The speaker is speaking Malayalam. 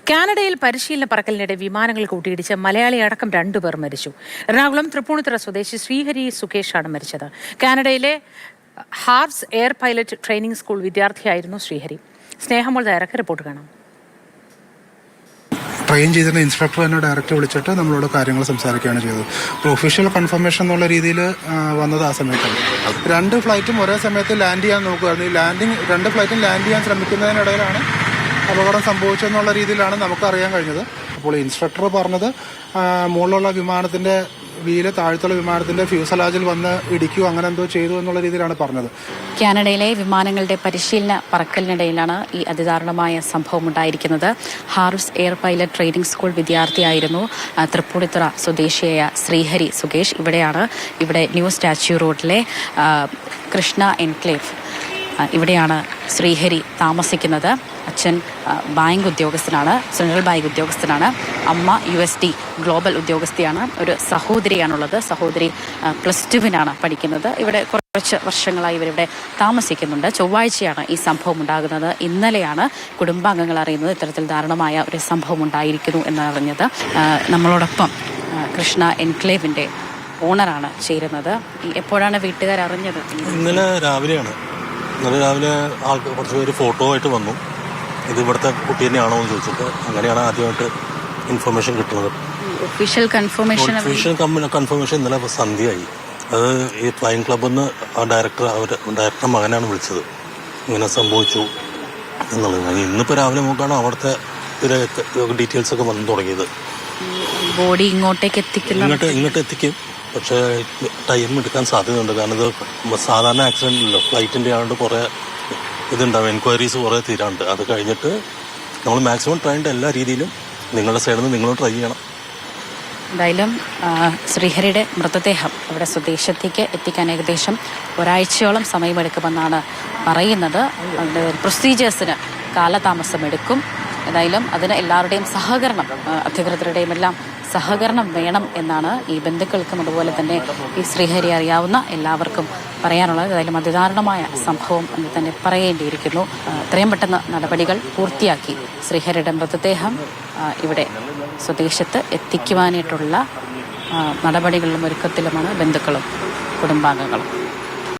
കാനഡയിൽ പരിശീലന പറക്കലിനിടെ വിമാനങ്ങൾ കൂട്ടിയിടിച്ച് മലയാളി അടക്കം 2 പേർ മരിച്ചു. എറണാകുളം തൃപ്പൂണിത്തുറ സ്വദേശി ശ്രീഹരി സുകേഷാണ് മരിച്ചത്. കാനഡയിലെ Harv's air pilot training school വിദ്യാർത്ഥിയായിരുന്നു ശ്രീഹരി. സ്നേഹമോൾ തയ്യാറാക്കിയ റിപ്പോർട്ട് കാണാം. ട്രെയിൻ ചെയ്തിരുന്ന ഇൻസ്ട്രക്ടർ തന്നെ ഡയറക്റ്റ് വിളിച്ചിട്ട് നമ്മളോട് കാര്യങ്ങൾ സംസാരിക്കുകയാണ് ചെയ്തത്. ഒഫീഷ്യൽ കൺഫർമേഷൻ എന്നുള്ള രീതിയിൽ വന്നത് ആ സമയത്താണ്. 2 ഫ്ലൈറ്റും ഒരേ സമയത്ത് ലാൻഡ് ചെയ്യാൻ നോക്കുകയായിരുന്നു. 2 ഫ്ലൈറ്റും ലാൻഡ് ചെയ്യാൻ ശ്രമിക്കുന്നതിനിടയിലാണ് അപകടം സംഭവിച്ചെന്നുള്ള രീതിയിലാണ് നമുക്ക് അറിയാൻ കഴിഞ്ഞത്. അപ്പോൾ ഇൻസ്ട്രക്ടർ പറഞ്ഞത് മുകളിലുള്ള വിമാനത്തിന്റെ വീല് താഴത്തുള്ള വിമാനത്തിന്റെ ഫ്യൂസലാജിൽ വന്ന് ഇടിക്കുകയോ അങ്ങനെ എന്തോ ചെയ്തു എന്നുള്ള രീതിയിലാണ് പറഞ്ഞത്. കാനഡയിലെ വിമാനങ്ങളുടെ പരിശീലന പറക്കലിനിടയിലാണ് ഈ അതിദാരുണമായ സംഭവം ഉണ്ടായിരിക്കുന്നത്. Harv's air pilot training school വിദ്യാർത്ഥിയായിരുന്നു തൃപ്പൂണിത്തുറ സ്വദേശിയായ ശ്രീഹരി സുകേഷ്. ഇവിടെ ന്യൂ സ്റ്റാച്യു റോഡിലെ കൃഷ്ണ എൻക്ലേവ് ഇവിടെയാണ് ശ്രീഹരി താമസിക്കുന്നത്. അച്ഛൻ ബാങ്ക് ഉദ്യോഗസ്ഥനാണ്, സെൻട്രൽ ബാങ്ക് ഉദ്യോഗസ്ഥനാണ്. അമ്മ USD ഗ്ലോബൽ ഉദ്യോഗസ്ഥയാണ്. ഒരു സഹോദരിയാണുള്ളത്. സഹോദരി +2 പഠിക്കുന്നത്. ഇവിടെ കുറച്ച് വർഷങ്ങളായി ഇവരിവിടെ താമസിക്കുന്നുണ്ട്. ചൊവ്വാഴ്ചയാണ് ഈ സംഭവം ഉണ്ടാകുന്നത്. ഇന്നലെയാണ് കുടുംബാംഗങ്ങൾ അറിയുന്നത് ഇത്തരത്തിൽ ദാരുണമായ ഒരു സംഭവം ഉണ്ടായിരിക്കുന്നു എന്നറിഞ്ഞത്. നമ്മളോടൊപ്പം കൃഷ്ണ എൻക്ലേവിൻ്റെ ഓണറാണ് ചേരുന്നത്. എപ്പോഴാണ് വീട്ടുകാർ അറിഞ്ഞത്? ഇന്നലെ രാവിലെ ആൾക്ക് കുറച്ച് പേര് ഫോട്ടോ ആയിട്ട് വന്നു. ഇത് ഇവിടുത്തെ കുട്ടി തന്നെയാണോ എന്ന് ചോദിച്ചിട്ട് അങ്ങനെയാണ് ആദ്യമായിട്ട് ഇൻഫർമേഷൻ കിട്ടുന്നത്. ഒഫീഷ്യൽ കൺഫർമേഷൻ ഇന്നലെ സന്ധ്യയായി. അത് ഈ ഫ്ലൈയിങ് ക്ലബ്ബിൽ നിന്ന് ഡയറക്ടറുടെ മകനാണ് വിളിച്ചത്. ഇങ്ങനെ സംഭവിച്ചു എന്നുള്ളത്. ഇന്നിപ്പോൾ രാവിലെ നോക്കാണ് അവിടുത്തെ ഡീറ്റെയിൽസ് ഒക്കെ വന്നു തുടങ്ങിയത്. ബോഡി ഇങ്ങോട്ട് എത്തിക്കും. പക്ഷേ ടൈം എടുക്കാൻ സാധ്യതയുണ്ട്. കാരണം ഇത് സാധാരണ ആക്സിഡൻ്റ് അല്ലല്ലോ. ഫ്ലൈറ്റിൻ്റെ ആയതുകൊണ്ട് കുറേ ഇതുണ്ടാവും, എൻക്വയറീസ് കുറേ തീരാണ്ട്. അത് കഴിഞ്ഞിട്ട് നമ്മൾ മാക്സിമം ട്രൈൻ്റെ എല്ലാ രീതിയിലും നിങ്ങളുടെ സൈഡിൽ നിന്ന് നിങ്ങൾ ട്രൈ ചെയ്യണം. എന്തായാലും ശ്രീഹരിയുടെ മൃതദേഹം ഇവിടെ സ്വദേശത്തേക്ക് എത്തിക്കാൻ ഏകദേശം ഒരാഴ്ചയോളം സമയമെടുക്കുമെന്നാണ് പറയുന്നത്. അതിൻ്റെ പ്രൊസീജിയേഴ്സിന് കാലതാമസമെടുക്കും. ഏതായാലും അതിന് എല്ലാവരുടെയും സഹകരണം, അധികൃതരുടെയും എല്ലാം സഹകരണം വേണം എന്നാണ് ഈ ബന്ധുക്കൾക്കും അതുപോലെ തന്നെ ഈ ശ്രീഹരി അറിയാവുന്ന എല്ലാവർക്കും പറയാനുള്ളത്. ഏതായാലും അതിദാരുണമായ സംഭവം എന്ന് തന്നെ പറയേണ്ടിയിരിക്കുന്നു. എത്രയും പെട്ടെന്ന് നടപടികൾ പൂർത്തിയാക്കി ശ്രീഹരിയുടെ മൃതദേഹം ഇവിടെ സ്വദേശത്ത് എത്തിക്കുവാനായിട്ടുള്ള നടപടികളിലും ഒരുക്കത്തിലുമാണ് ബന്ധുക്കളും കുടുംബാംഗങ്ങളും.